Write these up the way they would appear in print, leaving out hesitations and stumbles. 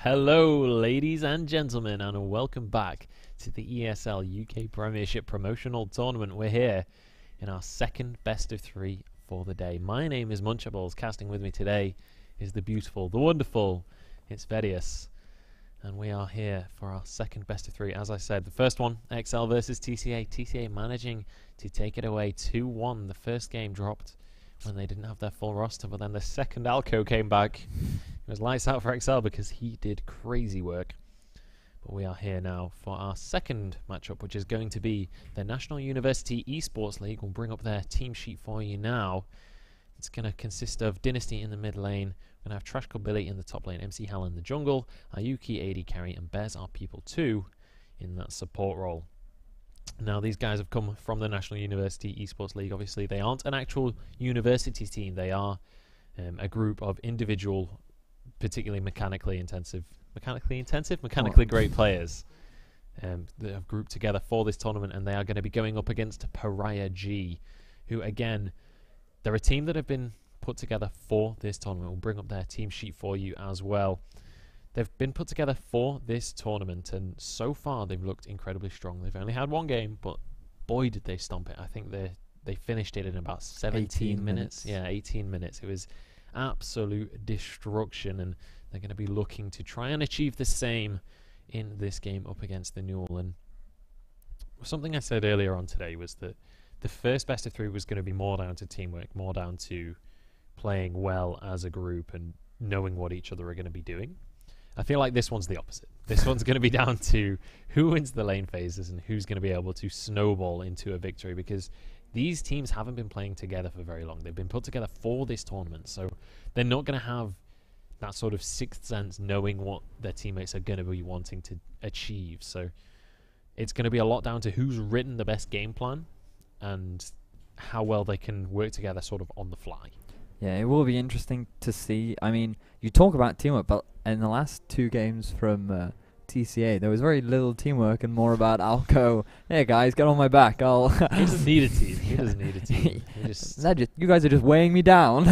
Hello, ladies and gentlemen, and welcome back to the ESL UK Premiership Promotional Tournament. We're here in our second best of three for the day. My name is Munchables. Casting with me today is the beautiful, the wonderful, it's Vedius. And we are here for our second best of three. As I said, the first one, XL versus TCA. TCA managing to take it away 2-1. The first game dropped when they didn't have their full roster, but then the second Alco came back. It was lights out for XL because he did crazy work. But we are here now for our second matchup, which is going to be the National University Esports League. We'll bring up their team sheet for you now. It's going to consist of Dynasty in the mid lane. We're going to have Trashco Billy in the top lane, MC Hal in the jungle, Ayuki AD carry, and Bez are people 2 in that support role. Now, these guys have come from the National University Esports League. Obviously, they aren't an actual university team. They are a group of individual, particularly mechanically great players that have grouped together for this tournament, and they are going to be going up against PariaG, who, again, they're a team that have been put together for this tournament. We'll bring up their team sheet for you as well. They've been put together for this tournament, and so far they've looked incredibly strong. They've only had one game, but boy did they stomp it. I think they finished it in about 17 minutes. Yeah, 18 minutes. It was absolute destruction, and they're going to be looking to try and achieve the same in this game up against the NUEL. And something I said earlier on today was that the first best of three was going to be more down to teamwork, more down to playing well as a group and knowing what each other are going to be doing. I feel like this one's the opposite. This one's going to be down to who wins the lane phases and who's going to be able to snowball into a victory, because these teams haven't been playing together for very long. They've been put together for this tournament, so they're not going to have that sort of sixth sense knowing what their teammates are going to be wanting to achieve. So it's going to be a lot down to who's written the best game plan and how well they can work together sort of on the fly. Yeah, it will be interesting to see. I mean, you talk about teamwork, but in the last two games from TCA, there was very little teamwork and more about Alco. Hey guys, get on my back. He doesn't need a team. He doesn't need a team. You guys are just weighing me down.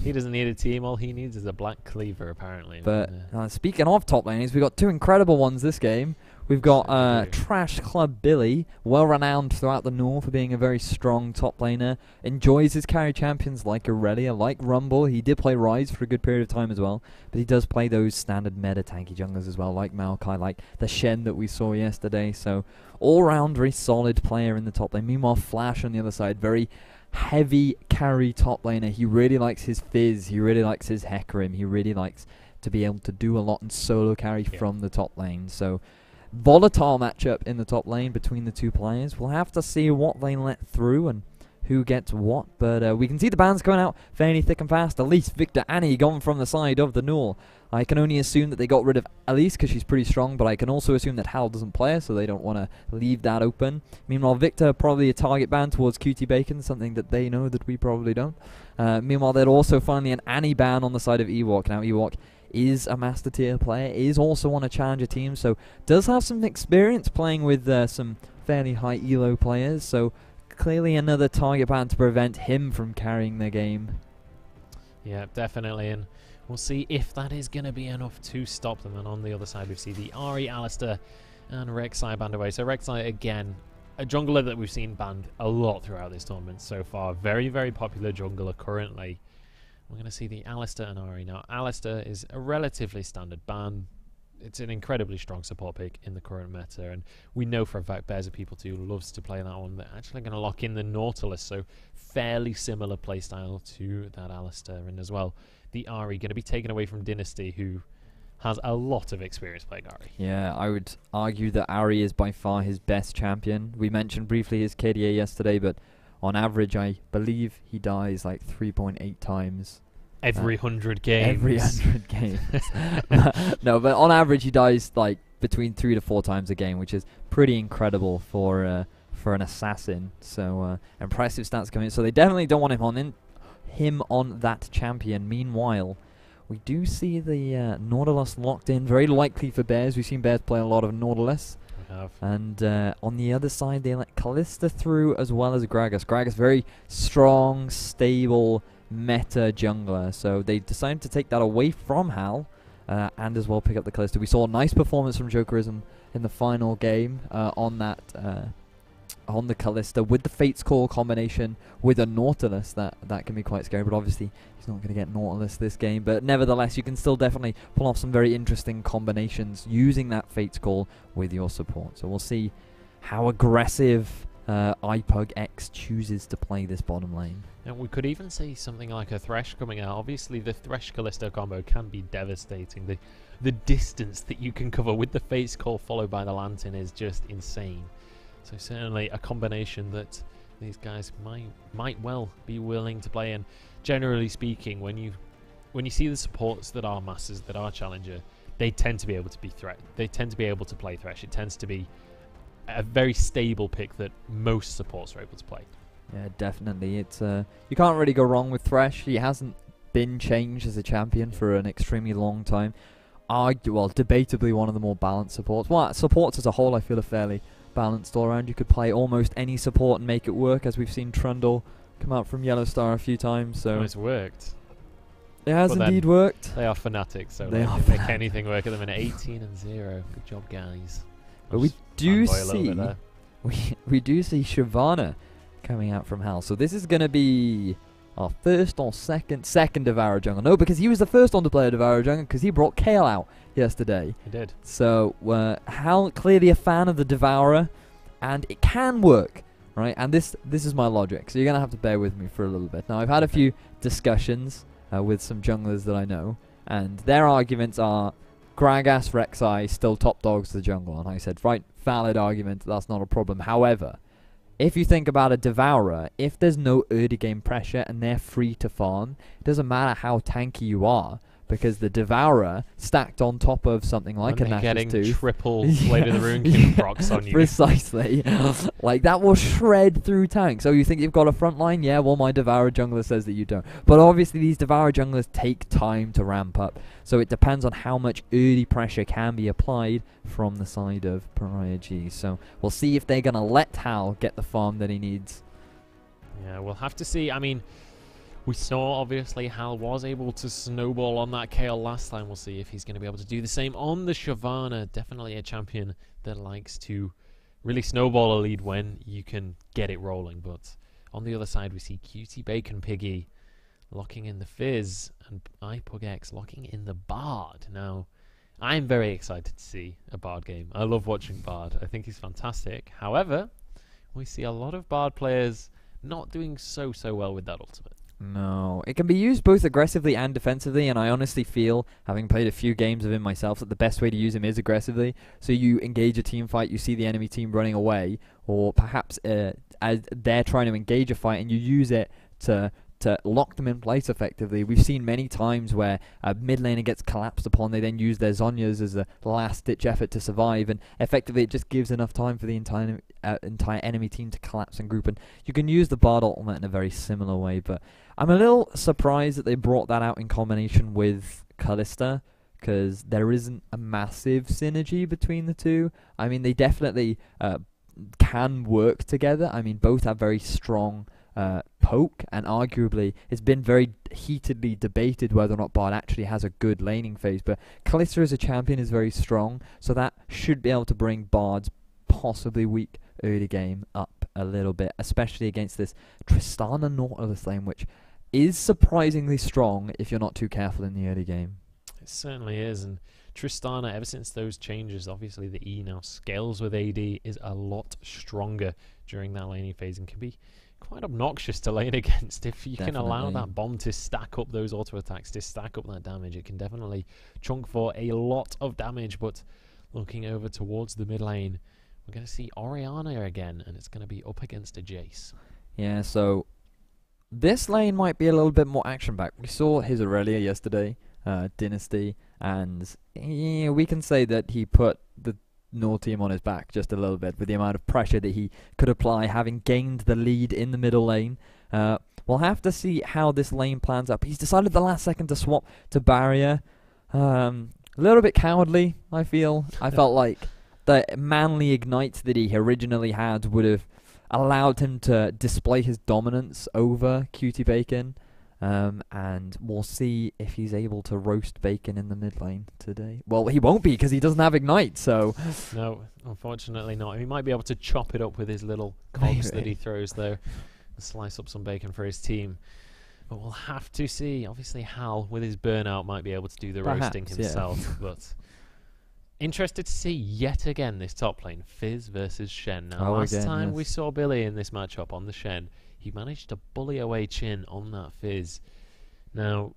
He doesn't need a team. All he needs is a black cleaver, apparently. But speaking of top laners, we've got two incredible ones this game. We've got Trash Club Billy, well renowned throughout the North for being a very strong top laner. Enjoys his carry champions like Aurelia, like Rumble. He did play Rise for a good period of time as well, but he does play those standard meta tanky junglers as well, like Maokai, like the Shen that we saw yesterday. So all round very solid player in the top lane. Meanwhile, Flash on the other side, very heavy carry top laner. He really likes his Fizz, he really likes his Hecarim, he really likes to be able to do a lot in solo carry from the top lane. So volatile matchup in the top lane between the two players. We'll have to see what they let through and who gets what, but we can see the bans coming out fairly thick and fast. Elise, Victor, Annie gone from the side of the NUEL. I can only assume that they got rid of Elise because she's pretty strong, but I can also assume that Hal doesn't play her, so they don't want to leave that open. Meanwhile, Victor, probably a target ban towards QT Bacon, something that they know that we probably don't. Meanwhile, they're also finally an Annie ban on the side of Ewok. Now, Ewok is a master tier player, is also on a challenger team, so does have some experience playing with some fairly high elo players, so clearly another target ban to prevent him from carrying the game. Yeah, definitely, and we'll see if that is going to be enough to stop them. And on the other side we see the Ahri, Alistair and Rek'Sai banned away. So Rek'Sai, again, a jungler that we've seen banned a lot throughout this tournament so far. Very, very popular jungler currently. We're going to see the Alistair and Ahri. Now, Alistair is a relatively standard ban. It's an incredibly strong support pick in the current meta, and we know for a fact Bears of People 2 loves to play that one. They're actually going to lock in the Nautilus, so fairly similar playstyle to that Alistair. And as well, the Ahri going to be taken away from Dynasty, who has a lot of experience playing Ahri. Yeah, I would argue that Ahri is by far his best champion. We mentioned briefly his KDA yesterday, but on average, I believe he dies like 3.8 times. Every 100 games. Every 100 games. No, but on average, he dies like between 3 to 4 times a game, which is pretty incredible for an assassin. So impressive stats coming in. So they definitely don't want him on that champion. Meanwhile, we do see the Nautilus locked in. Very likely for Bears. We've seen Bears play a lot of Nautilus. And on the other side, they let Kalista through as well as Gragas. Gragas, very strong, stable meta jungler. So they decided to take that away from Hal and as well pick up the Callisto. We saw a nice performance from Jokerism in the final game on the Callisto with the Fate's Call combination with a Nautilus. That can be quite scary, but obviously he's not going to get Nautilus this game. But nevertheless, you can still definitely pull off some very interesting combinations using that Fate's Call with your support. So we'll see how aggressive iPug X chooses to play this bottom lane. And we could even see something like a Thresh coming out. Obviously, the Thresh-Callisto combo can be devastating. The distance that you can cover with the Fate's Call followed by the Lantern is just insane. So certainly a combination that these guys might well be willing to play. And generally speaking, when you see the supports that are Masters, that are Challenger, they tend to be able to be They tend to be able to play Thresh. It tends to be a very stable pick that most supports are able to play. Yeah, definitely. It's you can't really go wrong with Thresh. He hasn't been changed as a champion for an extremely long time. Debatably one of the more balanced supports. Well, supports as a whole, I feel, are fairly balanced all around. You could play almost any support and make it work, as we've seen Trundle come out from Yellow Star a few times. So it's worked. It has indeed worked. They are fanatics, so they make anything work at the minute. 18-0. Good job, guys. But we do see we do see Shyvana coming out from Hell. So this is going to be our first or second Devourer jungle. No, because he was the first one to play a Devourer jungle because he brought Kale out yesterday. He did. So Hal clearly a fan of the Devourer, and it can work, right? And this is my logic. So you're going to have to bear with me for a little bit. Now, I've had a few discussions with some junglers that I know, and their arguments are Gragas, Rek'Sai, still top dogs to the jungle. And I said, right, valid argument, that's not a problem. However, if you think about a Devourer, if there's no early game pressure and they're free to farm, it doesn't matter how tanky you are, because the Devourer stacked on top of something like a Nash's Tooth, triple Blade of the Rune King procs on you. Precisely. Like, that will shred through tanks. So you think you've got a front line? Yeah, well, my Devourer jungler says that you don't. But obviously these Devourer junglers take time to ramp up. So it depends on how much early pressure can be applied from the side of PariaG. So we'll see if they're going to let Hal get the farm that he needs. Yeah, we'll have to see. I mean, we saw, obviously, Hal was able to snowball on that Kale last time. We'll see if he's going to be able to do the same on the Shyvana. Definitely a champion that likes to really snowball a lead when you can get it rolling. But on the other side, we see Cutie Bacon Piggy locking in the Fizz and iPug X locking in the Bard. Now, I'm very excited to see a Bard game. I love watching Bard. I think he's fantastic. However, we see a lot of Bard players not doing so well with that ultimate. No, it can be used both aggressively and defensively, and I honestly feel, having played a few games of him myself, that the best way to use him is aggressively. So you engage a team fight, you see the enemy team running away, or perhaps as they're trying to engage a fight, and you use it to lock them in place effectively. We've seen many times where a mid laner gets collapsed upon, they then use their Zhonyas as a last-ditch effort to survive, and effectively it just gives enough time for the entire enemy team to collapse and group. And you can use the Bard ultimate in a very similar way, but I'm a little surprised that they brought that out in combination with Kalista, because there isn't a massive synergy between the two. I mean, they definitely can work together. I mean, both have very strong poke, and arguably it's been very heatedly debated whether or not Bard actually has a good laning phase, but Kalista as a champion is very strong, so that should be able to bring Bard's possibly weak early game up a little bit, especially against this Tristana Nautilus lane, which is surprisingly strong if you're not too careful in the early game. It certainly is, and Tristana, ever since those changes, obviously the E now scales with AD, is a lot stronger during that laning phase and can be quite obnoxious to lane against. If you can allow that bomb to stack up those auto attacks, to stack up that damage, it can definitely chunk for a lot of damage. But looking over towards the mid lane, we're going to see Orianna again, and it's going to be up against a Jace. Yeah, so this lane might be a little bit more action-packed. We saw his Aurelia yesterday, Dynasty, and yeah, we can say that he put the Nor team on his back just a little bit with the amount of pressure that he could apply, having gained the lead in the middle lane. We'll have to see how this lane plans up. He's decided the last second to swap to Barrier. A little bit cowardly, I feel. I felt like the manly ignite that he originally had would have allowed him to display his dominance over Cutie Bacon. And we'll see if he's able to roast bacon in the mid lane today. Well, he won't be because he doesn't have Ignite, so... No, unfortunately not. He might be able to chop it up with his little cogs that he throws, though, and slice up some bacon for his team. But we'll have to see. Obviously, Hal, with his burnout, might be able to do the roasting himself. Yeah. But interested to see yet again this top lane, Fizz versus Shen. Now, last time we saw Billy in this matchup on the Shen, he managed to bully away Chin on that Fizz. Now,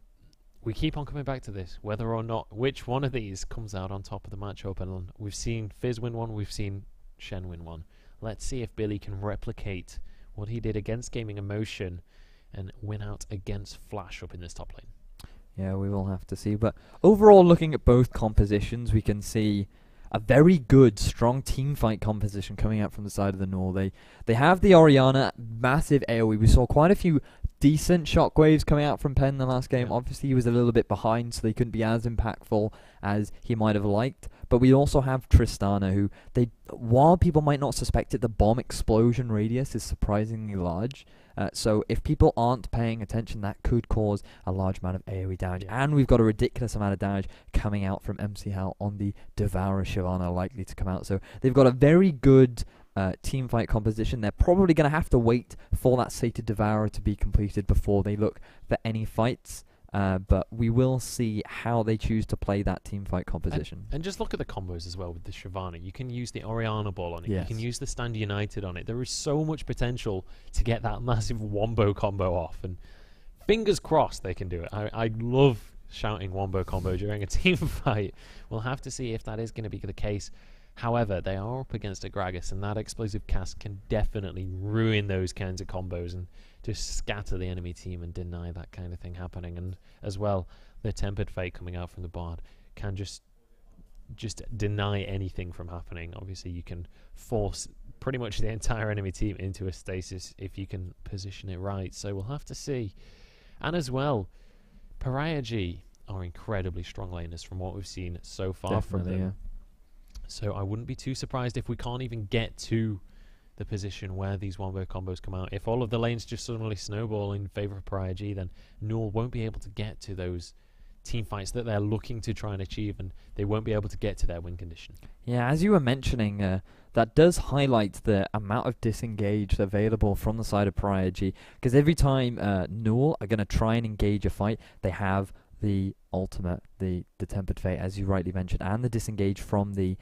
we keep on coming back to this, whether or not which one of these comes out on top of the matchup. And we've seen Fizz win one, we've seen Shen win one. Let's see if Billy can replicate what he did against Gaming Emotion and win out against Flash up in this top lane. Yeah, we will have to see. But overall, looking at both compositions, we can see a very good, strong team fight composition coming out from the side of the NUEL. They have the Orianna, massive AoE. We saw quite a few decent shockwaves coming out from Penn in the last game. Yeah. Obviously, he was a little bit behind, so they couldn't be as impactful as he might have liked. But we also have Tristana, who, while people might not suspect it, the bomb explosion radius is surprisingly large. So if people aren't paying attention, that could cause a large amount of AoE damage. Yeah. And we've got a ridiculous amount of damage coming out from MC Hal on the Devourer Shyvana likely to come out. So they've got a very good team fight composition. They're probably going to have to wait for that Sated Devourer to be completed before they look for any fights. But we will see how they choose to play that team fight composition. And just look at the combos as well with the Shyvana. You can use the Orianna ball on it. Yes. You can use the Stand United on it. There is so much potential to get that massive Wombo combo off. And fingers crossed they can do it. I love shouting Wombo combo during a team fight. We'll have to see if that is going to be the case. However, they are up against a Gragas, and that explosive cast can definitely ruin those kinds of combos and just scatter the enemy team and deny that kind of thing happening. And as well, the Tempered Fate coming out from the Bard can just deny anything from happening. Obviously, you can force pretty much the entire enemy team into a stasis if you can position it right. So we'll have to see. And as well, PariaG are incredibly strong laners from what we've seen so far from them. Yeah. So I wouldn't be too surprised if we can't even get to the position where these Wombo combos come out. If all of the lanes just suddenly snowball in favor of PariaG, then NUEL won't be able to get to those team fights that they're looking to try and achieve, and they won't be able to get to their win condition. Yeah, as you were mentioning, that does highlight the amount of disengage available from the side of PariaG, because every time NUEL are going to try and engage a fight, they have the ultimate, the Tempered Fate, as you rightly mentioned, and the disengage from the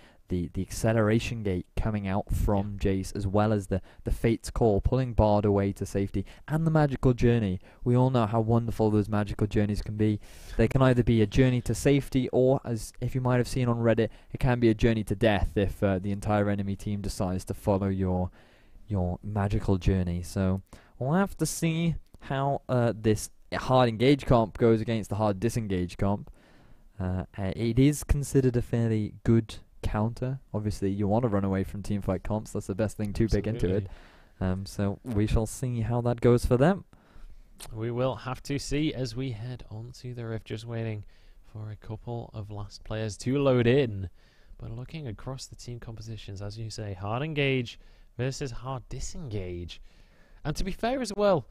acceleration gate coming out from Jace, as well as the Fate's Call, pulling Bard away to safety, and the Magical Journey. We all know how wonderful those Magical Journeys can be. They can either be a journey to safety, or, as if you might have seen on Reddit, it can be a journey to death if the entire enemy team decides to follow your Magical Journey. So we'll have to see how this hard engage comp goes against the hard disengage comp. It is considered a fairly good counter. Obviously, you want to run away from teamfight comps. That's the best thing to pick into it. So we shall see how that goes for them. We will have to see as we head on to the Rift. Just waiting for a couple of last players to load in. But looking across the team compositions, as you say, hard engage versus hard disengage. And to be fair as well,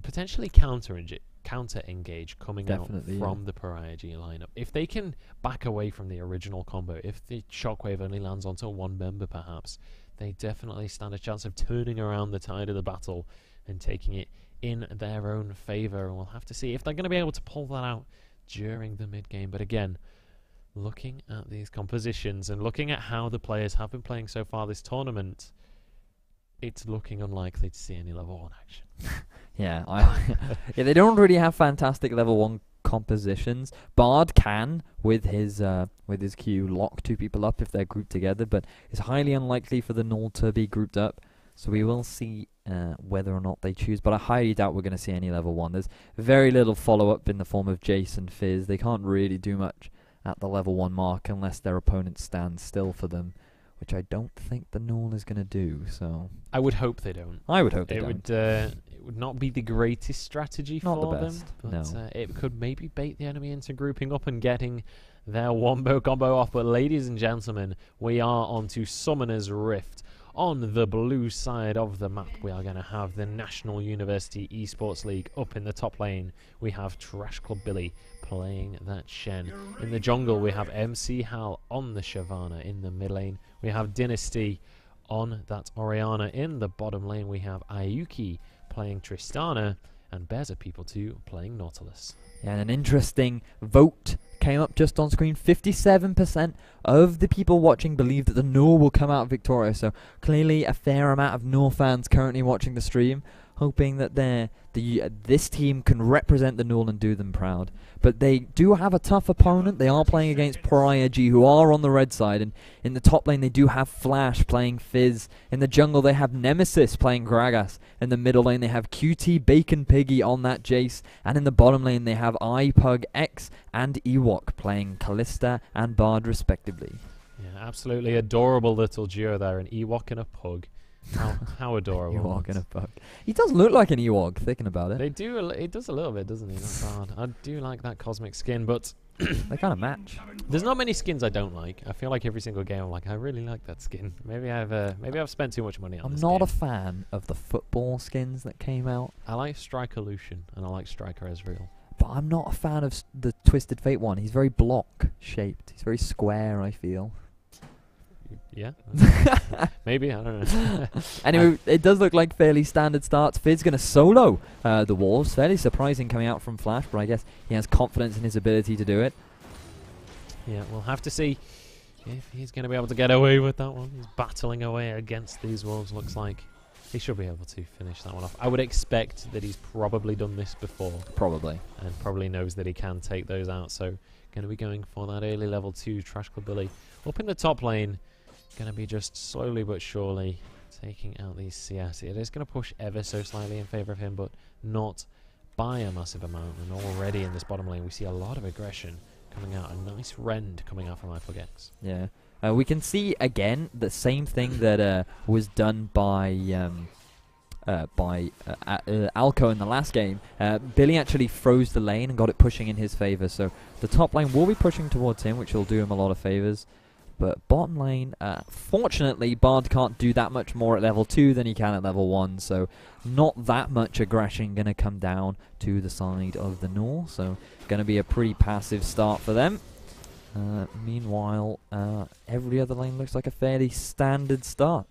potentially counter engage coming out from the PariaG lineup. If they can back away from the original combo, if the shockwave only lands onto one member perhaps, they definitely stand a chance of turning around the tide of the battle and taking it in their own favour. And we'll have to see if they're going to be able to pull that out during the mid game. But again, looking at these compositions and looking at how the players have been playing so far this tournament, it's looking unlikely to see any level 1 action. Yeah, yeah, they don't really have fantastic level 1 compositions. Bard can, with his Q, lock 2 people up if they're grouped together, but it's highly unlikely for the NUEL to be grouped up. So we will see whether or not they choose, but I highly doubt we're going to see any level 1. There's very little follow-up in the form of Jace and Fizz. They can't really do much at the level 1 mark unless their opponent stands still for them, which I don't think the NUEL is going to do. So I would hope they don't. I would hope they don't. It would not be the greatest strategy for them, but no. It could maybe bait the enemy into grouping up and getting their Wombo combo off. But ladies and gentlemen, we are on to Summoner's Rift. On the blue side of the map, we are going to have the National University Esports League. Up in the top lane, we have Trash Club Billy playing that Shen. In the jungle, we have MC Hal on the Shyvana. In the mid lane, we have Dynasty on that Orianna. In the bottom lane, we have Ayuki playing Tristana, and Bears of People 2 playing Nautilus. Yeah, and an interesting vote came up just on screen. 57% of the people watching believe that the NUEL will come out victorious. So clearly a fair amount of NUEL fans currently watching the stream, hoping that this team can represent the NUEL and do them proud. But they do have a tough opponent. They are playing against PariaG, who are on the red side. And in the top lane, they do have Flash playing Fizz. In the jungle, they have Nemesis playing Gragas. In the middle lane, they have QT Bacon Piggy on that Jace. And in the bottom lane, they have iPug X and Ewok playing Callista and Bard, respectively. Yeah, absolutely adorable little duo there, an Ewok and a Pug. How adorable. Ewok and a Pug. He does look like an Ewok, thinking about it. They do. It does a little bit, doesn't he? Not bad. I do like that cosmic skin, but they kind of match. There's not many skins I don't like. I feel like every single game I'm like, I really like that skin. Maybe I've spent too much money on this I'm not game. a fan of the football skins that came out. I like Striker Lucian, and I like Striker Ezreal. But I'm not a fan of the Twisted Fate one. He's very block-shaped. He's very square, I feel. Yeah, maybe, I don't know. Anyway, it does look like fairly standard starts. Fizz going to solo the Wolves. Fairly surprising coming out from Flash, but I guess he has confidence in his ability to do it. Yeah, we'll have to see if he's going to be able to get away with that one. He's battling away against these Wolves, looks like. He should be able to finish that one off. I would expect that he's probably done this before. Probably. And probably knows that he can take those out. So, going to be going for that early level 2 Trash Club Billy. Up in the top lane, going to be just slowly but surely taking out these CS. It is going to push ever so slightly in favour of him, but not by a massive amount. And already in this bottom lane, we see a lot of aggression coming out. A nice rend coming out from iPug X. Yeah. We can see, again, the same thing that was done by Alco in the last game. Billy actually froze the lane and got it pushing in his favour. So the top lane will be pushing towards him, which will do him a lot of favours. But bottom lane, fortunately, Bard can't do that much more at level 2 than he can at level 1. So not that much aggression going to come down to the side of the NUEL. So going to be a pretty passive start for them. Meanwhile, every other lane looks like a fairly standard start.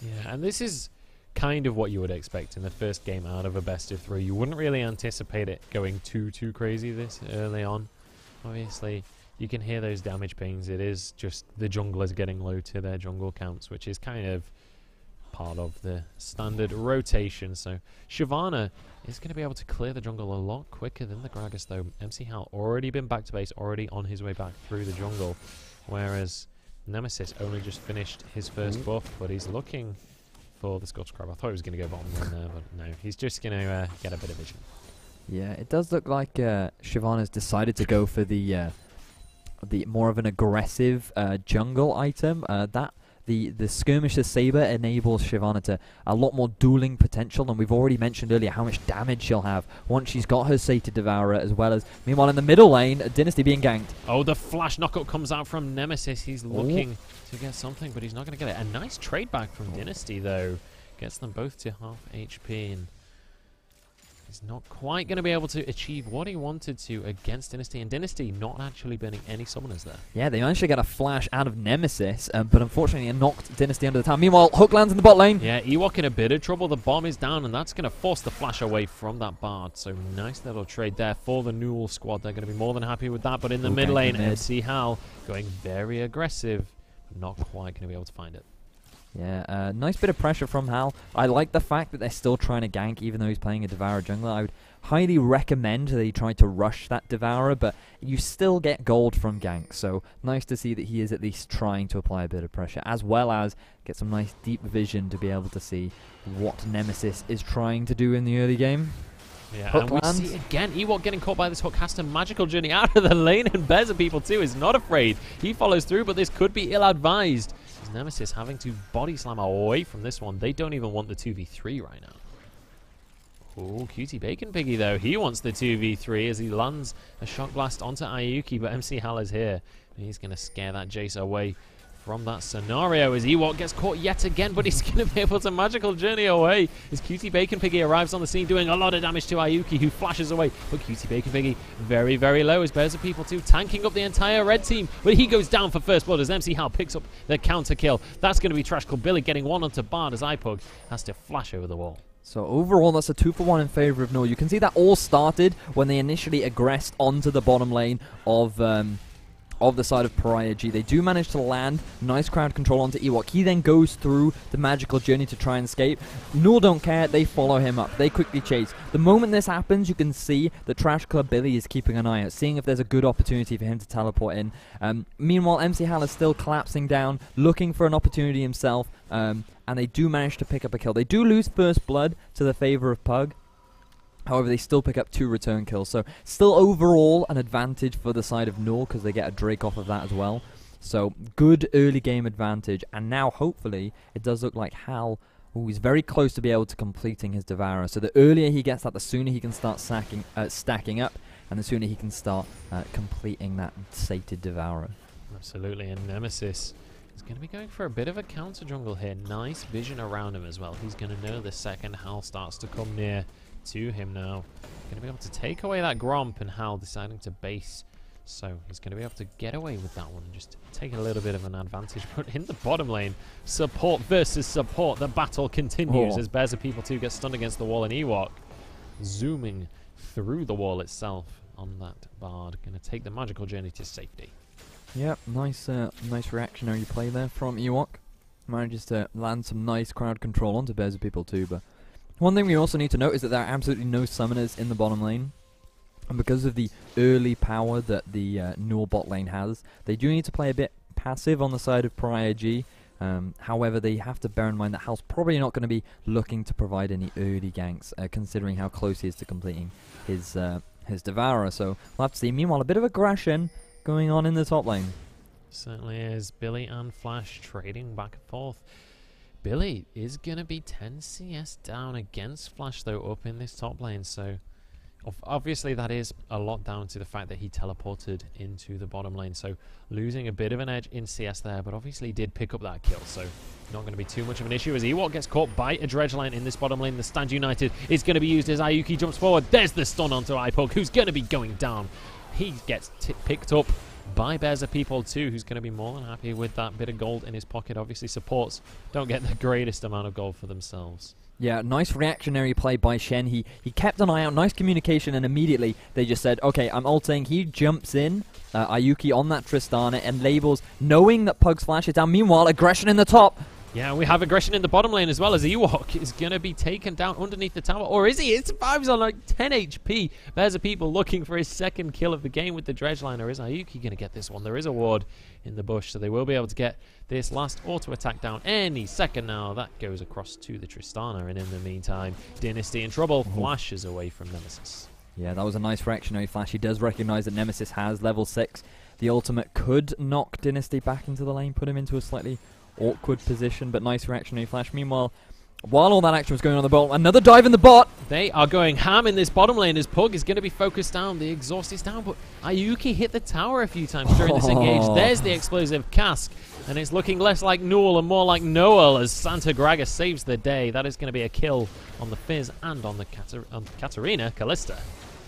Yeah, and this is kind of what you would expect in the first game out of a best of 3. You wouldn't really anticipate it going too crazy this early on. Obviously, you can hear those damage pings. It is just the junglers getting low to their jungle counts, which is kind of part of the standard rotation. So Shyvana is going to be able to clear the jungle a lot quicker than the Gragas, though. MC Hal already been back to base, already on his way back through the jungle, whereas Nemesis only just finished his first buff, but he's looking for the Scorch Crab. I thought he was going to go bottom lane there, but no, he's just going to get a bit of vision. Yeah, it does look like Shyvana's decided to go for the more of an aggressive jungle item. The Skirmisher Saber enables Shyvana to a lot more dueling potential, and we've already mentioned earlier how much damage she'll have once she's got her Sated Devourer, as well as, meanwhile, in the middle lane, Dynasty being ganked. Oh, the flash knockup comes out from Nemesis. He's looking to get something, but he's not going to get it. A nice trade back from Dynasty, though. Gets them both to half HP, and he's not quite going to be able to achieve what he wanted to against Dynasty, and Dynasty not actually burning any summoners there. Yeah, they managed to get a flash out of Nemesis, but unfortunately it knocked Dynasty under the tower. Meanwhile, Hook lands in the bot lane. Yeah, Ewok in a bit of trouble. The bomb is down, and that's going to force the flash away from that Bard. So nice little trade there for the NUEL squad. They're going to be more than happy with that, but in the mid lane, MC Hal going very aggressive, but not quite going to be able to find it. Yeah, nice bit of pressure from Hal. I like the fact that they're still trying to gank, even though he's playing a Devourer jungler. I would highly recommend that he try to rush that Devourer, but you still get gold from gank. So nice to see that he is at least trying to apply a bit of pressure, as well as get some nice deep vision to be able to see what Nemesis is trying to do in the early game. Yeah, hook and lands. We see again Ewok getting caught by this hook. Has to magical journey out of the lane, and Bears of People 2 is not afraid. He follows through, but this could be ill-advised. Nemesis having to body slam away from this one. They don't even want the 2v3 right now. Oh, Cutie Bacon Piggy, though. He wants the 2v3 as he lands a shock blast onto Ayuki, but MC Hal is here. And he's going to scare that Jace away from that scenario as Ewok gets caught yet again, but he's going to be able to magical journey away as Cutie Bacon Piggy arrives on the scene doing a lot of damage to Ayuki, who flashes away. But Cutie Bacon Piggy very, very low as Bears of People 2 tanking up the entire red team. But he goes down for first blood as MC Hal picks up the counter kill. That's going to be Trash Club Billy getting one onto Bard as iPug has to flash over the wall. So overall, that's a 2-for-1 in favor of NUEL. You can see that all started when they initially aggressed onto the bottom lane of the side of PariaG. They do manage to land nice crowd control onto Ewok. He then goes through the magical journey to try and escape. NUEL don't care. They follow him up. They quickly chase. The moment this happens, you can see that Trash Club Billy is keeping an eye out, seeing if there's a good opportunity for him to teleport in. Meanwhile, MC Hal is still collapsing down, looking for an opportunity himself, and they do manage to pick up a kill. They do lose first blood to the favor of Pug. However, they still pick up 2 return kills, so still overall an advantage for the side of NUEL because they get a Drake off of that as well. So good early game advantage, and now hopefully it does look like Hal, he's very close to be able to completing his Devourer. So the earlier he gets that, the sooner he can start stacking up, and the sooner he can start completing that sated Devourer. Absolutely, and Nemesis is going to be going for a bit of a counter jungle here. Nice vision around him as well. He's going to know the second Hal starts to come near to him now. Going to be able to take away that Gromp, and Hal deciding to base. So he's going to be able to get away with that one and just take a little bit of an advantage. But in the bottom lane, support versus support. The battle continues as Bears of People 2 get stunned against the wall, and Ewok zooming through the wall itself on that Bard. Going to take the magical journey to safety. Yep, nice reactionary play there from Ewok. Manages to land some nice crowd control onto Bears of People 2, but one thing we also need to note is that there are absolutely no summoners in the bottom lane. And because of the early power that the NUEL bot lane has, they do need to play a bit passive on the side of PariaG. However, they have to bear in mind that Hal's probably not going to be looking to provide any early ganks, considering how close he is to completing his Devourer. So we'll have to see. Meanwhile, a bit of aggression going on in the top lane. Certainly is. Billy and Flash trading back and forth. Billy is going to be 10 CS down against Flash, though, up in this top lane. So, obviously, that is a lot down to the fact that he teleported into the bottom lane. So, losing a bit of an edge in CS there, but obviously he did pick up that kill. So, not going to be too much of an issue as Ewok gets caught by a dredge line in this bottom lane. The Stand United is going to be used as Ayuki jumps forward. There's the stun onto iPug, who's going to be going down. He gets picked up by Bears of People 2, who's going to be more than happy with that bit of gold in his pocket. Obviously, supports don't get the greatest amount of gold for themselves. Yeah, nice reactionary play by Shen. He kept an eye out, nice communication, and immediately they just said, okay, I'm ulting. He jumps in, Ayuki on that Tristana, and labels, knowing that Pug's flash is down. Meanwhile, aggression in the top. Yeah, we have aggression in the bottom lane as well, as Ewok is going to be taken down underneath the tower. Or is he? It survives on like 10 HP. There's a people looking for his second kill of the game with the dredge line. Or is Ayuki going to get this one? There is a ward in the bush, so they will be able to get this last auto attack down any second now. That goes across to the Tristana, and in the meantime, Dynasty in trouble. Flashes away from Nemesis. Yeah, that was a nice reactionary flash. He does recognize that Nemesis has level 6. The ultimate could knock Dynasty back into the lane, put him into a slightly awkward position, but nice reactionary flash. Meanwhile, while all that action was going on the bot, another dive in the bot. They are going ham in this bottom lane as Pug is going to be focused down. The exhaust is down, but Ayuki hit the tower a few times during this engage. There's the explosive cask, and it's looking less like NUEL and more like NUEL as Santa Graga saves the day. That is going to be a kill on the Fizz and on the Katarina Callista.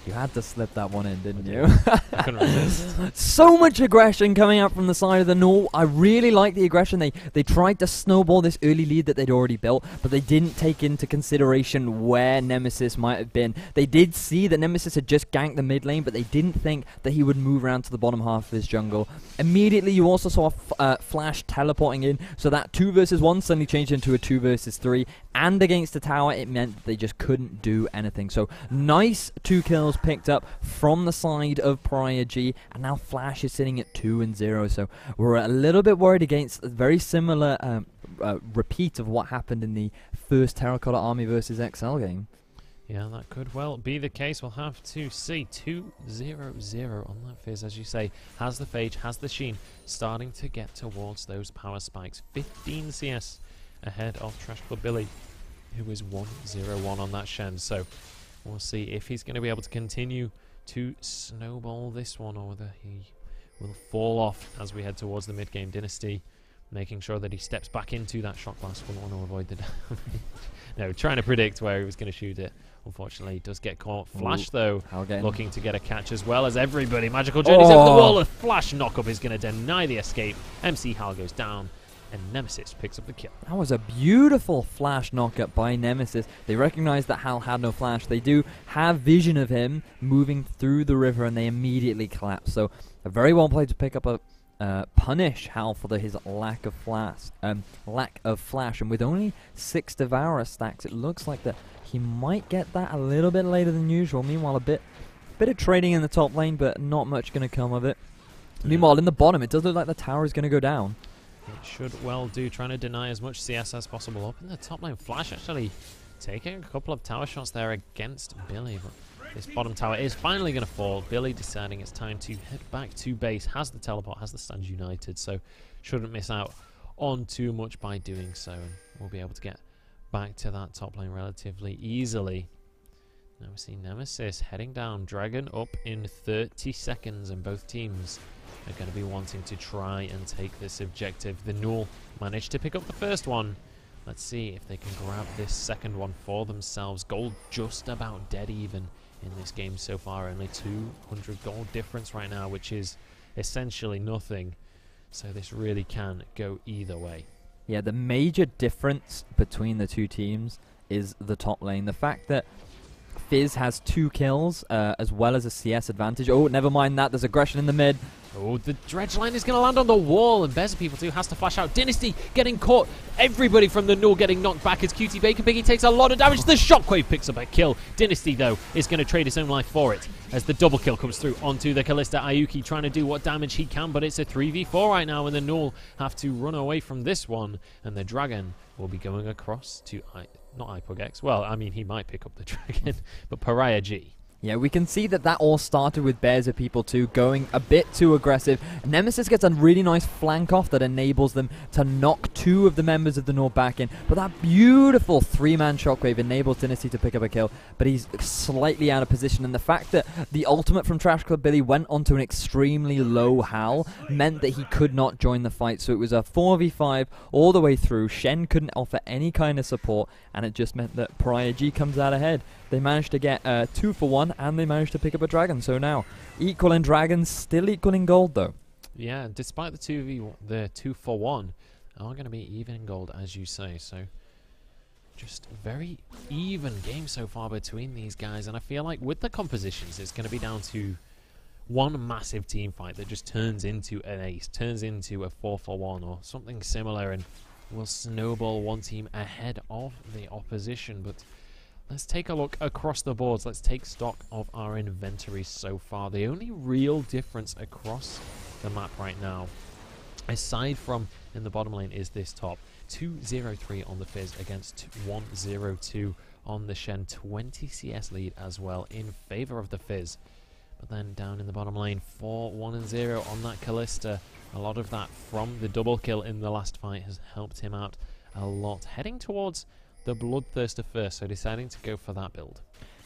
You had to slip that one in, didn't you? I couldn't resist. So much aggression coming out from the side of the NUEL. I really like the aggression. They tried to snowball this early lead that they'd already built, but they didn't take into consideration where Nemesis might have been. They did see that Nemesis had just ganked the mid lane, but they didn't think that he would move around to the bottom half of his jungle. Immediately, you also saw Flash teleporting in, so that 2 versus 1 suddenly changed into a 2 versus 3, and against the tower, it meant that they just couldn't do anything. So, nice 2 kills picked up from the side of PariaG, and now Flash is sitting at 2-0. So we're a little bit worried against a very similar repeat of what happened in the first Terracotta Army versus XL game. Yeah, that could well be the case. We'll have to see. 2-0-0 on that Fizz, as you say. Has the Phage, has the Sheen, starting to get towards those power spikes. 15 CS ahead of Trash Club Billy, who is 1-0-1 on that Shen. So we'll see if he's going to be able to continue to snowball this one, or whether he will fall off as we head towards the mid-game. Dynasty making sure that he steps back into that shot blast. Wouldn't want to avoid the damage. No, trying to predict where he was going to shoot it. Unfortunately, he does get caught. Flash, though, looking to get a catch as well as everybody. Magical Journey's over the wall. A Flash knockup is going to deny the escape. MC Hal goes down, and Nemesis picks up the kill. That was a beautiful Flash knockup by Nemesis. They recognize that Hal had no Flash. They do have vision of him moving through the river, and they immediately collapse. So a very well played to pick up a punish Hal for his lack of flash. And with only 6 Devourer stacks, it looks like that he might get that a little bit later than usual. Meanwhile, a bit of trading in the top lane, but not much going to come of it. Meanwhile, in the bottom, it does look like the tower is going to go down. It should well do, trying to deny as much CS as possible. Up in the top lane, Flash actually taking a couple of tower shots there against Billy, but this bottom tower is finally going to fall. Billy deciding it's time to head back to base. Has the teleport, has the Stands United, so shouldn't miss out on too much by doing so. And we'll be able to get back to that top lane relatively easily. Now we see Nemesis heading down. Dragon up in 30 seconds, and both teams are going to be wanting to try and take this objective. The NUEL managed to pick up the first one. Let's see if they can grab this second one for themselves. Gold just about dead even in this game so far. Only 200 gold difference right now, which is essentially nothing. So this really can go either way. Yeah, the major difference between the two teams is the top lane. The fact that Fizz has 2 kills as well as a CS advantage. Oh, never mind that. There's aggression in the mid. Oh, the dredge line is going to land on the wall, and Bears People 2 has to flash out. Dynasty getting caught. Everybody from the NUEL getting knocked back as QT Bacon Piggy takes a lot of damage. The Shockwave picks up a kill. Dynasty, though, is going to trade his own life for it as the double kill comes through onto the Kalista. Ayuki trying to do what damage he can, but it's a 3v4 right now, and the NUEL have to run away from this one, and the Dragon will be going across to... not iPugX. Well, I mean, he might pick up the Dragon, but PariaG. Yeah, we can see that all started with Bears of People 2 going a bit too aggressive. Nemesis gets a really nice flank off that enables them to knock 2 of the members of the NUEL back in. But that beautiful 3-man Shockwave enables Dynasty to pick up a kill, but he's slightly out of position. And the fact that the ultimate from Trash Club Billy went onto an extremely low Hal meant that he could not join the fight. So it was a 4v5 all the way through. Shen couldn't offer any kind of support, and it just meant that PariaG comes out ahead. They managed to get 2 for 1, and they managed to pick up a Dragon. So now, equal in Dragons, still equal in gold, though. Yeah, despite the 2 for 1, are going to be even in gold, as you say. So, just very even game so far between these guys. And I feel like with the compositions, it's going to be down to one massive team fight that just turns into an ace, turns into a 4 for 1 or something similar, and will snowball one team ahead of the opposition. But let's take a look across the boards. Let's take stock of our inventory so far. The only real difference across the map right now, aside from in the bottom lane, is this top. 203 on the Fizz against 102 on the Shen. 20 CS lead as well in favor of the Fizz. But then down in the bottom lane, 4-1-0 on that Kalista. A lot of that from the double kill in the last fight has helped him out a lot. Heading towards the Bloodthirster first, so deciding to go for that build.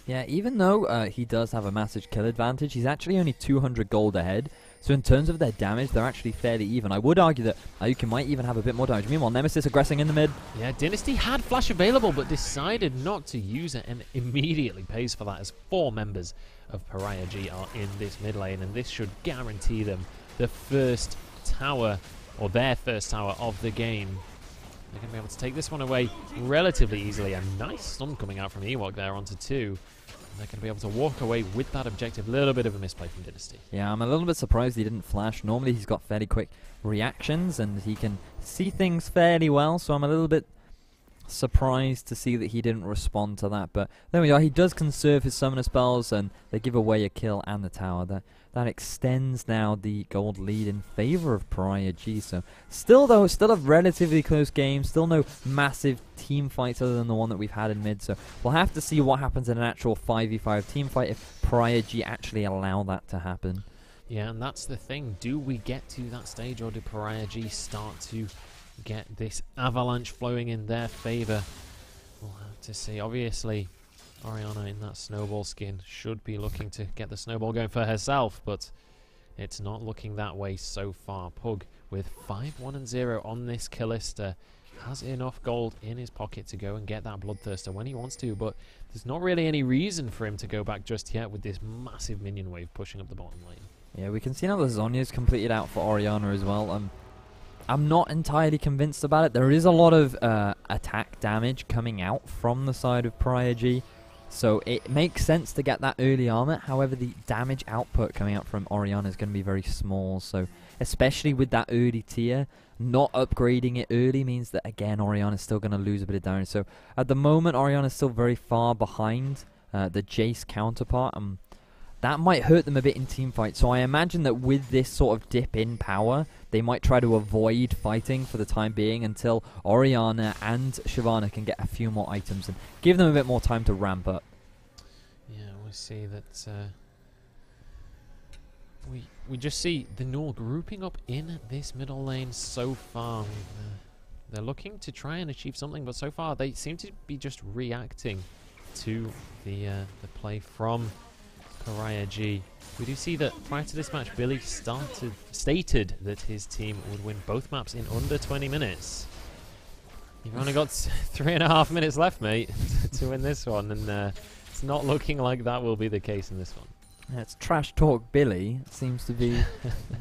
Yeah, even though he does have a massive kill advantage, he's actually only 200 gold ahead. So in terms of their damage, they're actually fairly even. I would argue that Ayuki might even have a bit more damage. Meanwhile, Nemesis aggressing in the mid. Yeah, Dynasty had Flash available, but decided not to use it, and immediately pays for that as 4 members of PariaG are in this mid lane, and this should guarantee them the first tower, or their first tower of the game. They're going to be able to take this one away relatively easily. A nice stun coming out from Ewok there onto 2. And they're going to be able to walk away with that objective. A little bit of a misplay from Dynasty. Yeah, I'm a little bit surprised he didn't flash. Normally he's got fairly quick reactions and he can see things fairly well, so I'm a little bit surprised to see that he didn't respond to that. But there we are. He does conserve his summoner spells, and they give away a kill and the tower. That extends now the gold lead in favor of PariaG. So still a relatively close game. Still no massive team fights other than the one that we've had in mid. So we'll have to see what happens in an actual 5v5 team fight if PariaG actually allow that to happen. Yeah, and that's the thing. Do we get to that stage, or do PariaG start to get this avalanche flowing in their favor? We'll have to see. Obviously, Orianna in that snowball skin should be looking to get the snowball going for herself, but it's not looking that way so far. Pug with 5-1-0 on this Kalista has enough gold in his pocket to go and get that Bloodthirster when he wants to, but there's not really any reason for him to go back just yet with this massive minion wave pushing up the bottom lane. Yeah, we can see now the Zhonya's completed out for Orianna as well. I'm not entirely convinced about it. There is a lot of attack damage coming out from the side of PariaG, so it makes sense to get that early armor. However, the damage output coming out from Orianna is going to be very small, so especially with that early tier, not upgrading it early means that, again, Orianna is still going to lose a bit of damage. So at the moment, Orianna is still very far behind the Jace counterpart, and that might hurt them a bit in team fights. So I imagine that with this sort of dip in power, they might try to avoid fighting for the time being until Orianna and Shyvana can get a few more items and give them a bit more time to ramp up. Yeah, we see that we just see the NUEL grouping up in this middle lane so far. They're looking to try and achieve something, but so far they seem to be just reacting to the play from PariaG. We do see that prior to this match, Billy stated that his team would win both maps in under 20 minutes. You've only got 3.5 minutes left, mate, to win this one, and it's not looking like that will be the case in this one. It's Trash Talk Billy. Seems to be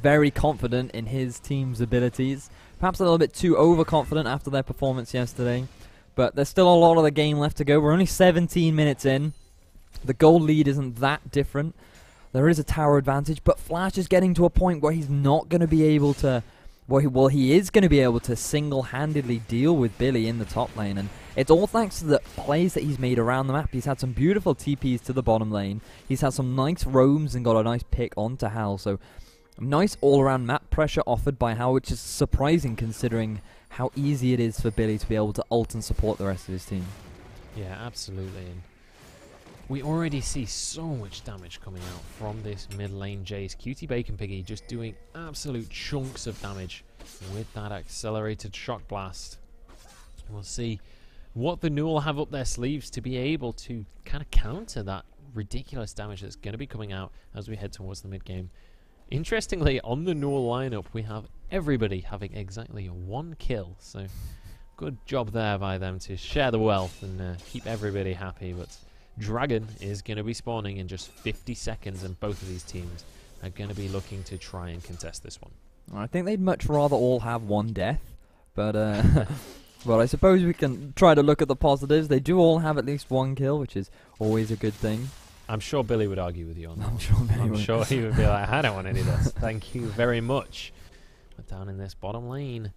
very confident in his team's abilities. Perhaps a little bit too overconfident after their performance yesterday, but there's still a lot of the game left to go. We're only 17 minutes in. The gold lead isn't that different. There is a tower advantage, but Flash is getting to a point where he's not going to be able to... Well, he is going to be able to single-handedly deal with Billy in the top lane, and it's all thanks to the plays that he's made around the map. He's had some beautiful TPs to the bottom lane. He's had some nice roams and got a nice pick onto Hal, so nice all-around map pressure offered by Hal, which is surprising considering how easy it is for Billy to be able to ult and support the rest of his team. Yeah, absolutely. And we already see so much damage coming out from this mid lane Jace. Cutie Bacon Piggy just doing absolute chunks of damage with that accelerated shock blast. We'll see what the NUEL have up their sleeves to be able to kind of counter that ridiculous damage that's going to be coming out as we head towards the mid game. Interestingly, on the NUEL lineup, we have everybody having exactly 1 kill. So good job there by them to share the wealth and keep everybody happy. But Dragon is going to be spawning in just 50 seconds, and both of these teams are going to be looking to try and contest this one. I think they'd much rather all have 1 death, but well, I suppose we can try to look at the positives. They do all have at least 1 kill, which is always a good thing. I'm sure Billy would argue with you on that. I'm sure he would be like, I don't want any of this. Thank you very much. But down in this bottom lane,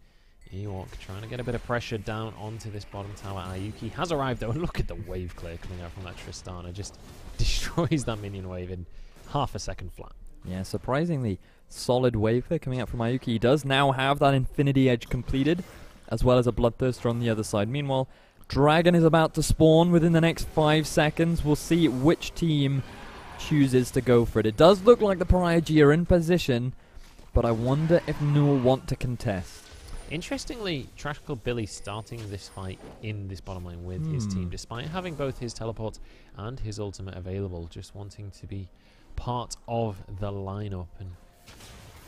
Ewok trying to get a bit of pressure down onto this bottom tower. Ayuki has arrived though, and look at the wave clear coming out from that Tristana. Just destroys that minion wave in half a second flat. Yeah, surprisingly solid wave clear coming out from Ayuki. He does now have that Infinity Edge completed, as well as a Bloodthirster on the other side. Meanwhile, Dragon is about to spawn within the next 5 seconds. We'll see which team chooses to go for it. It does look like the PariaG are in position, but I wonder if NUEL want to contest. Interestingly, Trashful Billy starting this fight in this bottom lane with his team, despite having both his teleport and his ultimate available, just wanting to be part of the lineup. And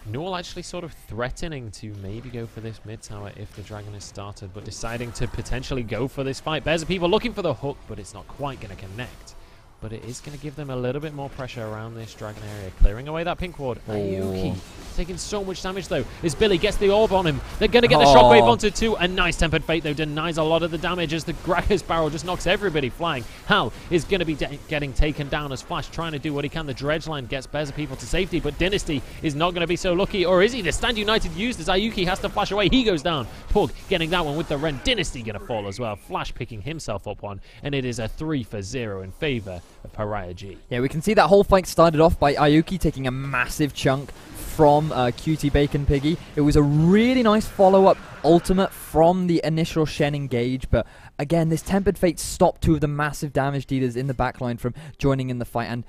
NUEL actually sort of threatening to maybe go for this mid tower if the Dragon is started, but deciding to potentially go for this fight. Bears of People looking for the hook, but it's not quite going to connect. But it is going to give them a little bit more pressure around this Dragon area, clearing away that pink ward. Ayuki taking so much damage though as Billy gets the orb on him. They're going to get the shockwave onto 2. A nice Tempered Fate though denies a lot of the damage as the Gracchus barrel just knocks everybody flying. Hal is going to be getting taken down as Flash trying to do what he can. The Dredge line gets Bears of People to safety, but Dynasty is not going to be so lucky, or is he? The Stand United used as Ayuki has to flash away. He goes down. Pug getting that one with the Ren. Dynasty going to fall as well. Flash picking himself up one, and it is a 3-for-0 in favor of PariaG. Yeah, we can see that whole fight started off by Ayuki taking a massive chunk from Cutie Bacon Piggy. It was a really nice follow-up ultimate from the initial Shen engage, but again, this Tempered Fate stopped 2 of the massive damage dealers in the backline from joining in the fight, and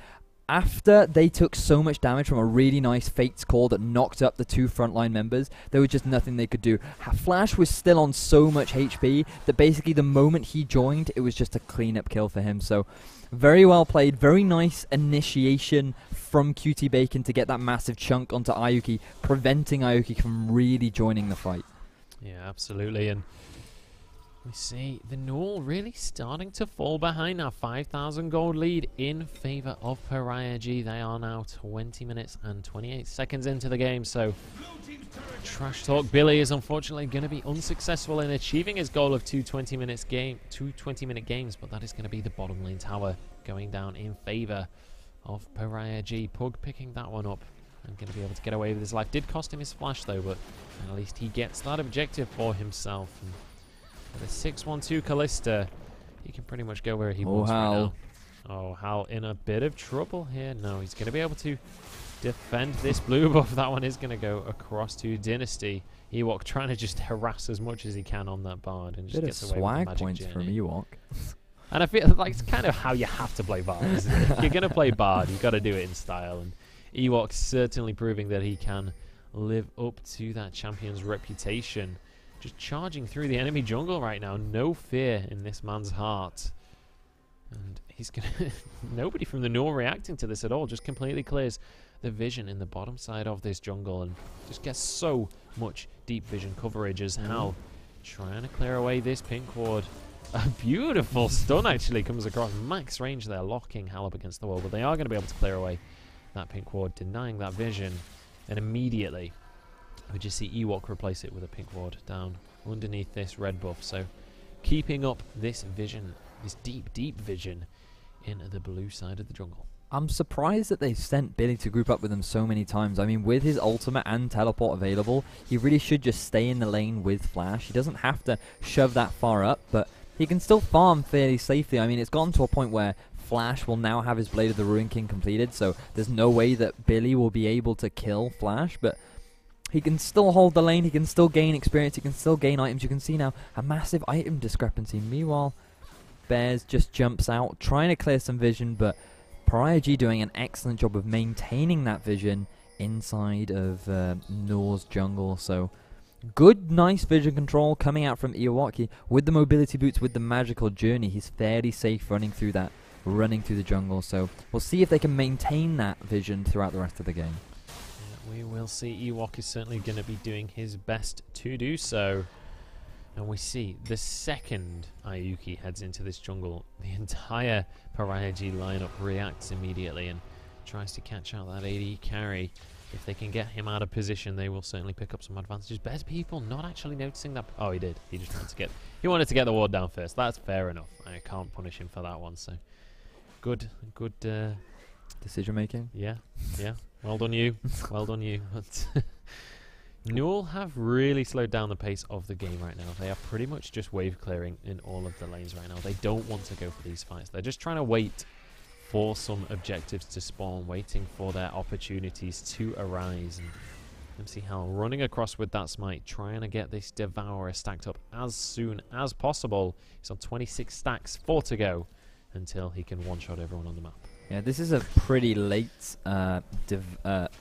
after they took so much damage from a really nice Fates call that knocked up the 2 frontline members, there was just nothing they could do. Flash was still on so much HP that basically the moment he joined, it was just a clean-up kill for him. So very well played, very nice initiation from QT Bacon to get that massive chunk onto Ayuki, preventing Ayuki from really joining the fight. Yeah, absolutely. And we see the NUEL really starting to fall behind now. 5,000 gold lead in favor of PariaG. They are now 20 minutes and 28 seconds into the game. So Trash Talk Billy is unfortunately going to be unsuccessful in achieving his goal of two 20-minute games, but that is going to be the bottom lane tower going down in favor of PariaG. Pug picking that one up and going to be able to get away with his life. Did cost him his flash though, but at least he gets that objective for himself. And the 6-1-2 Kalista, he can pretty much go where he wants right now. Oh, Hal in a bit of trouble here. No, he's going to be able to defend this blue buff. That one is going to go across to Dynasty. Ewok trying to just harass as much as he can on that Bard and just gets away with the magic points journey. from Ewok. And I feel like it's kind of how you have to play Bard, isn't it? If you're going to play Bard, you've got to do it in style. And Ewok's certainly proving that he can live up to that champion's reputation. Just charging through the enemy jungle right now. No fear in this man's heart. And he's going to... Nobody from the NUEL reacting to this at all. Just completely clears the vision in the bottom side of this jungle. And just gets so much deep vision coverage as Hal trying to clear away this pink ward. A beautiful stun actually comes across. Max range there, locking Hal up against the wall. But they are going to be able to clear away that pink ward, denying that vision. And immediately we just see Ewok replace it with a pink ward down underneath this red buff. So keeping up this vision, this deep, deep vision in the blue side of the jungle. I'm surprised that they've sent Billy to group up with them so many times. I mean, with his ultimate and teleport available, he really should just stay in the lane with Flash. He doesn't have to shove that far up, but he can still farm fairly safely. I mean, it's gotten to a point where Flash will now have his Blade of the Ruin King completed, so there's no way that Billy will be able to kill Flash, but he can still hold the lane, he can still gain experience, he can still gain items. You can see now a massive item discrepancy. Meanwhile, Bears just jumps out, trying to clear some vision, but PariaG doing an excellent job of maintaining that vision inside of NUEL's jungle. So good, nice vision control coming out from Ewok. With the mobility boots, with the magical journey, he's fairly safe running through the jungle. So we'll see if they can maintain that vision throughout the rest of the game. We will see. Ewok is certainly going to be doing his best to do so. And we see the second Ayuki heads into this jungle, the entire PariaG lineup reacts immediately and tries to catch out that AD carry. If they can get him out of position, they will certainly pick up some advantages. Best people not actually noticing that. Oh, he did. He just wanted to get. He wanted to get the ward down first. That's fair enough. I can't punish him for that one. So good. Decision making. Yeah. Well done, you. Well done, you. NUEL have really slowed down the pace of the game right now. They are pretty much just wave clearing in all of the lanes right now. They don't want to go for these fights. They're just trying to wait for some objectives to spawn, waiting for their opportunities to arise. And MC Hal running across with that smite, trying to get this Devourer stacked up as soon as possible. He's on 26 stacks, 4 to go until he can one-shot everyone on the map. Yeah, this is a pretty late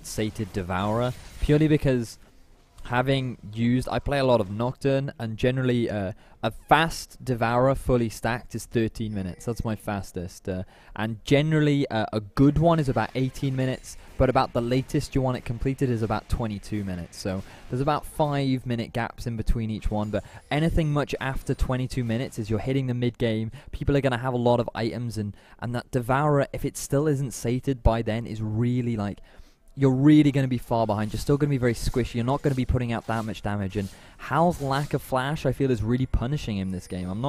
sated Devourer, purely because I play a lot of Nocturne, and generally a fast Devourer fully stacked is 13 minutes. That's my fastest. And generally a good one is about 18 minutes, but about the latest you want it completed is about 22 minutes. So there's about 5-minute gaps in between each one, but anything much after 22 minutes is you're hitting the mid-game. People are going to have a lot of items, and that Devourer, if it still isn't sated by then, is really like... You're really going to be far behind. You're still going to be very squishy. You're not going to be putting out that much damage. And Hal's lack of flash, I feel, is really punishing him this game.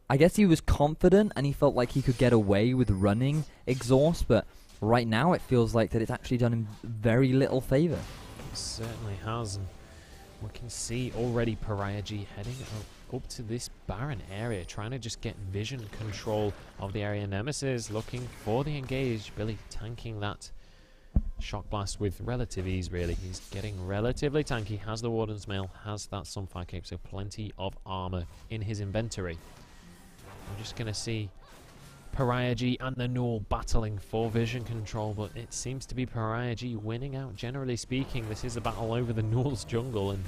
I guess he was confident and he felt like he could get away with running exhaust, but right now it feels like that it's actually done him very little favor. It certainly has. And we can see already PariaG heading up to this Baron area, trying to just get vision control of the area. Nemesis looking for the engage. Billy tanking that Shock Blast with relative ease, really. He's getting relatively tanky, has the Warden's Mail, has that Sunfire Cape, so plenty of armor in his inventory. We're just going to see PariaG and the NUEL battling for vision control, but it seems to be PariaG winning out. Generally speaking, this is a battle over the NUEL's jungle, and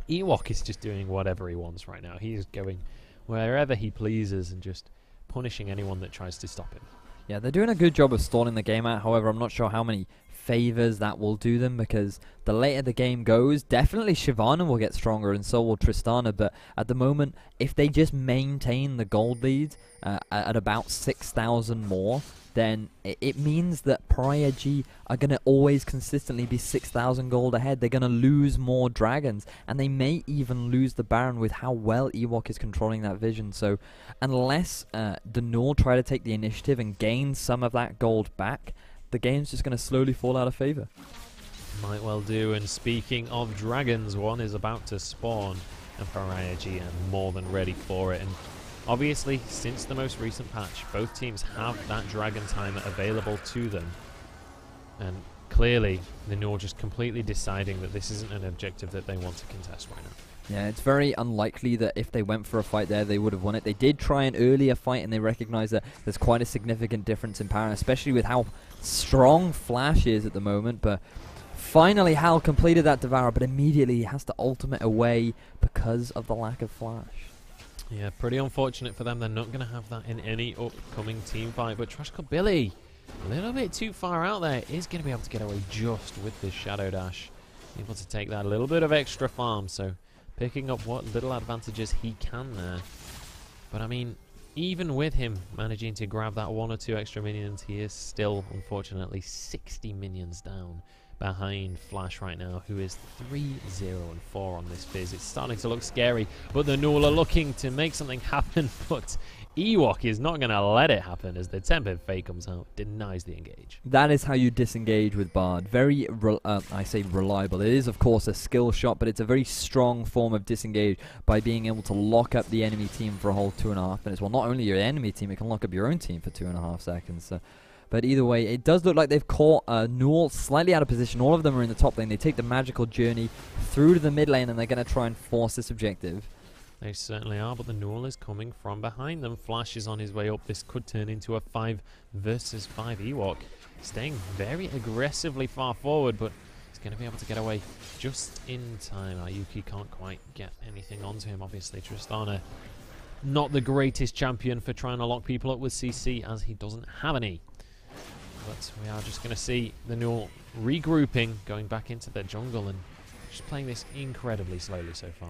Ewok is just doing whatever he wants right now. He's going wherever he pleases and just punishing anyone that tries to stop him. Yeah, they're doing a good job of stalling the game out. However, I'm not sure how many favors that will do them, because the later the game goes, definitely Shyvana will get stronger and so will Tristana, but at the moment, if they just maintain the gold lead at about 6,000 more, then it means that PariaG are going to always consistently be 6,000 gold ahead. They're going to lose more dragons, and they may even lose the Baron with how well Ewok is controlling that vision. So unless the NUEL try to take the initiative and gain some of that gold back, the game's just going to slowly fall out of favor. Might well do. And speaking of dragons, one is about to spawn, and PariaG are more than ready for it. And obviously, since the most recent patch, both teams have that dragon timer available to them. And clearly, the NUEL just completely deciding that this isn't an objective that they want to contest right now. Yeah, it's very unlikely that if they went for a fight there, they would have won it. They did try an earlier fight, and they recognized that there's quite a significant difference in power, especially with how strong Flash is at the moment. But finally, Hal completed that Devour, but immediately he has to ultimate away because of the lack of Flash. Yeah, pretty unfortunate for them. They're not going to have that in any upcoming team fight. But Trash Club Billy, a little bit too far out there, is going to be able to get away just with this Shadow Dash. Able to take that little bit of extra farm, so picking up what little advantages he can there. But I mean, even with him managing to grab that 1 or 2 extra minions, he is still, unfortunately, 60 minions down behind Flash right now, who is 3-0-4 on this Fizz. It's starting to look scary, but the NUEL are looking to make something happen, but Ewok is not going to let it happen as the Tempered Fate comes out, denies the engage. That is how you disengage with Bard. Very, I say reliable. It is, of course, a skill shot, but it's a very strong form of disengage by being able to lock up the enemy team for a whole 2.5 minutes. Well, not only your enemy team, it can lock up your own team for 2.5 seconds. So. But either way, it does look like they've caught NUEL slightly out of position. All of them are in the top lane. They take the magical journey through to the mid lane, and they're going to try and force this objective. They certainly are, but the NUEL is coming from behind them. Flash is on his way up. This could turn into a 5 versus 5 Ewok. Staying very aggressively far forward, but he's going to be able to get away just in time. Ayuki can't quite get anything onto him, obviously. Tristana, not the greatest champion for trying to lock people up with CC, as he doesn't have any. But we are just going to see the NUEL regrouping, going back into their jungle, and just playing this incredibly slowly so far.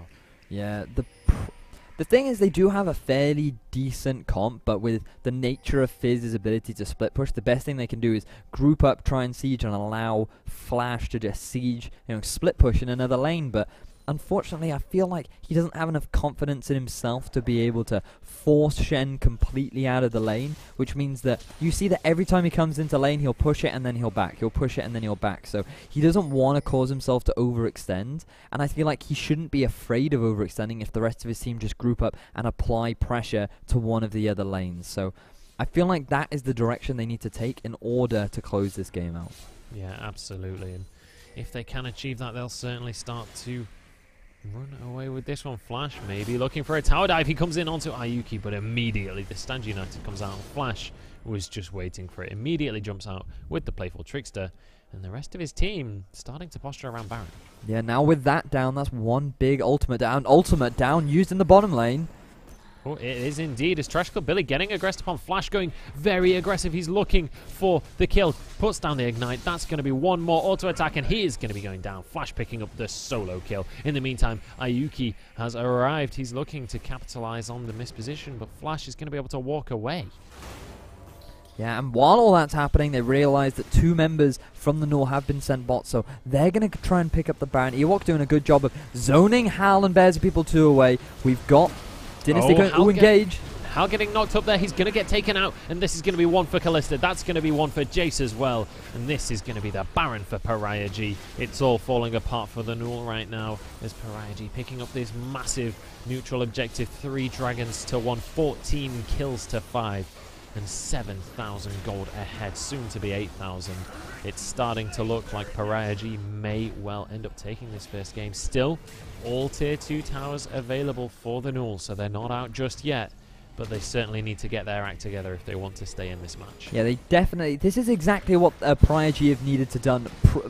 Yeah, the thing is, they do have a fairly decent comp, but with the nature of Fizz's ability to split push, the best thing they can do is group up, try and siege, and allow Flash to just siege, split push in another lane. But unfortunately, I feel like he doesn't have enough confidence in himself to be able to force Shen completely out of the lane, which means that you see that every time he comes into lane, he'll push it and then he'll back. He'll push it and then he'll back. So he doesn't want to cause himself to overextend, and I feel like he shouldn't be afraid of overextending if the rest of his team just group up and apply pressure to one of the other lanes. So I feel like that is the direction they need to take in order to close this game out. Yeah, absolutely. And if they can achieve that, they'll certainly start to run away with this one. Flash maybe looking for a tower dive. He comes in onto Ayuki, but immediately the Stand United comes out. Flash was just waiting for it. Immediately jumps out with the Playful Trickster, and the rest of his team starting to posture around Baron. Yeah, now with that down, that's one big ultimate down. Ultimate down used in the bottom lane. Oh, it is indeed. It's Trash Club Billy getting aggressive upon Flash, going very aggressive. He's looking for the kill. Puts down the Ignite. That's going to be one more auto attack, and he is going to be going down. Flash picking up the solo kill. In the meantime, Ayuki has arrived. He's looking to capitalize on the misposition, but Flash is going to be able to walk away. Yeah, and while all that's happening, they realize that 2 members from the NUEL have been sent bot, so they're going to try and pick up the Baron. Ewok doing a good job of zoning Hal and Bears People 2 away. We've got Dynasty going to engage. Hal getting knocked up there. He's going to get taken out, and this is going to be one for Kalista. That's going to be one for Jace as well, and this is going to be the Baron for PariaG. It's all falling apart for the NUEL right now as PariaG picking up this massive neutral objective. 3 dragons to 1, 14 kills to 5, and 7,000 gold ahead, soon to be 8,000. It's starting to look like PariaG may well end up taking this first game. Still, all tier 2 towers available for the NUEL, so they're not out just yet. but they certainly need to get their act together if they want to stay in this match. Yeah, they definitely... This is exactly what PariaG have needed to done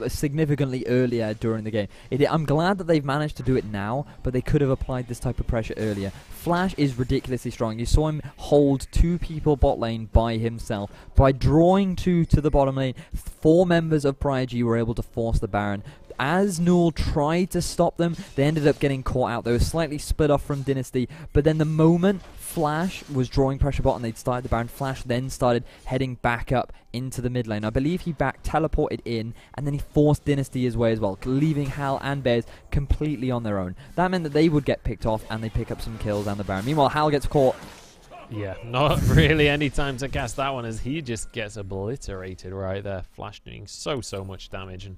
significantly earlier during the game. I'm glad that they've managed to do it now, but they could have applied this type of pressure earlier. Flash is ridiculously strong. You saw him hold 2 people bot lane by himself. By drawing 2 to the bottom lane, 4 members of PariaG were able to force the Baron. As NUEL tried to stop them, they ended up getting caught out. They were slightly split off from Dynasty, but then the moment Flash was drawing pressure bot and they'd started the Baron, Flash then started heading back up into the mid lane. I believe he back teleported in, and then he forced Dynasty his way as well, leaving Hal and Bears completely on their own. That meant that they would get picked off, and they pick up some kills and the Baron. Meanwhile, Hal gets caught. Yeah, not really any time to cast that one, as he just gets obliterated right there. Flash doing so much damage, and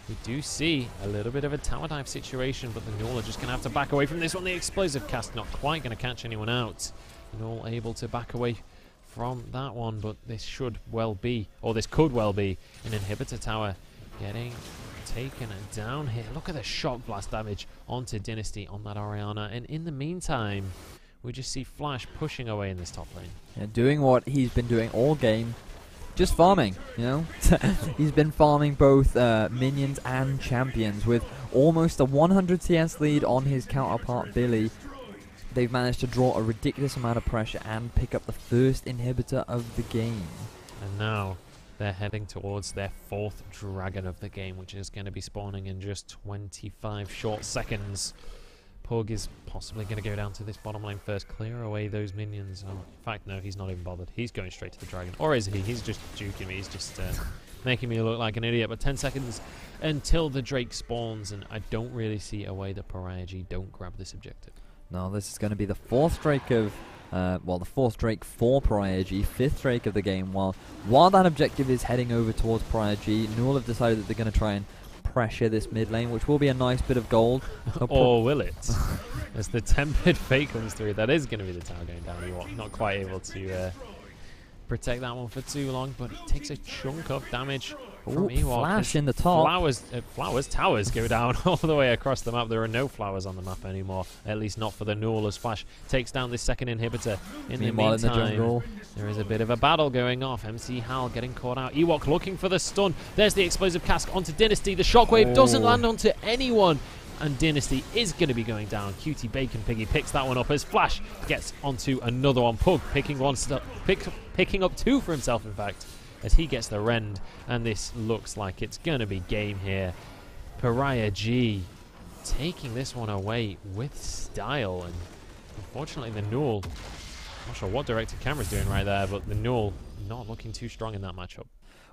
we do see a little bit of a tower dive situation, but the NUEL are just going to have to back away from this one. The explosive cast not quite going to catch anyone out. NUEL able to back away from that one, but this should well be, or this could well be, an inhibitor tower getting taken down here. Look at the shock blast damage onto Dynasty on that Orianna, and in the meantime, we just see Flash pushing away in this top lane. Yeah, doing what he's been doing all game. Just farming, you know. He's been farming both minions and champions with almost a 100 CS lead on his counterpart Billy. They've managed to draw a ridiculous amount of pressure and pick up the first inhibitor of the game. And now they're heading towards their 4th dragon of the game, which is going to be spawning in just 25 short seconds. Pug is possibly going to go down to this bottom lane first, clear away those minions. Oh, in fact, no, he's not even bothered. He's going straight to the dragon. Or is he? He's just juking me. He's just making me look like an idiot. But 10 seconds until the Drake spawns, and I don't really see a way that PariaG don't grab this objective. No, this is going to be the 4th Drake of... well, the 4th Drake for PariaG, 5th Drake of the game. While that objective is heading over towards PariaG, NUEL have decided that they're going to try and pressure this mid lane, which will be a nice bit of gold. Or will it? As the tempered fate comes through, that is going to be the tower going down. You're not quite able to protect that one for too long, but it takes a chunk of damage from Ewok. Flash in the top. Flowers towers go down all the way across the map. There are no flowers on the map anymore, at least not for the NUEL, as Flash takes down this second inhibitor. In the meantime, there is a bit of a battle going off. MC Hal getting caught out. Ewok looking for the stun. There's the explosive cask onto Dynasty. The shockwave doesn't land onto anyone, and Dynasty is going to be going down. Cutie Bacon Piggy picks that one up as Flash gets onto another one. Pug picking up 2 for himself, in fact, as he gets the rend, and this looks like it's going to be game here. PariaG taking this one away with style, and unfortunately the NUEL, not sure what directed camera's doing right there, but the NUEL not looking too strong in that matchup.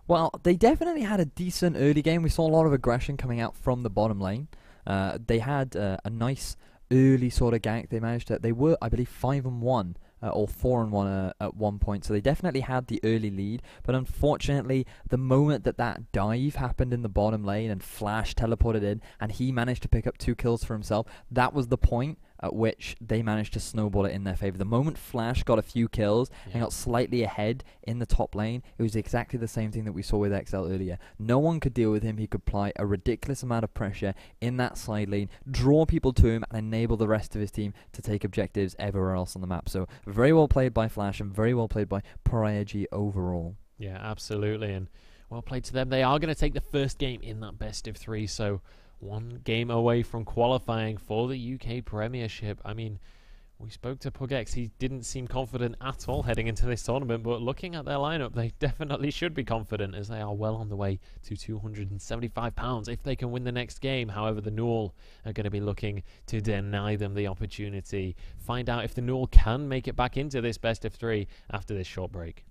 Well, they definitely had a decent early game. We saw a lot of aggression coming out from the bottom lane. They had a nice early sort of gank. They managed to, they were, I believe, 5-1. Or 4-1 at one point, so they definitely had the early lead, but unfortunately the moment that dive happened in the bottom lane and Flash teleported in and he managed to pick up 2 kills for himself, that was the point at which they managed to snowball it in their favor. The moment Flash got a few kills and got slightly ahead in the top lane, it was exactly the same thing that we saw with XL earlier. No one could deal with him. He could apply a ridiculous amount of pressure in that side lane, draw people to him, and enable the rest of his team to take objectives everywhere else on the map. So very well played by Flash and very well played by PariaG overall. Yeah, absolutely, and well played to them. They are going to take the first game in that best of 3, so 1 game away from qualifying for the UK Premiership. I mean, we spoke to PugX. He didn't seem confident at all heading into this tournament, but looking at their lineup, they definitely should be confident, as they are well on the way to £275 if they can win the next game. However, the NUEL are going to be looking to deny them the opportunity. Find out if the NUEL can make it back into this best of 3 after this short break.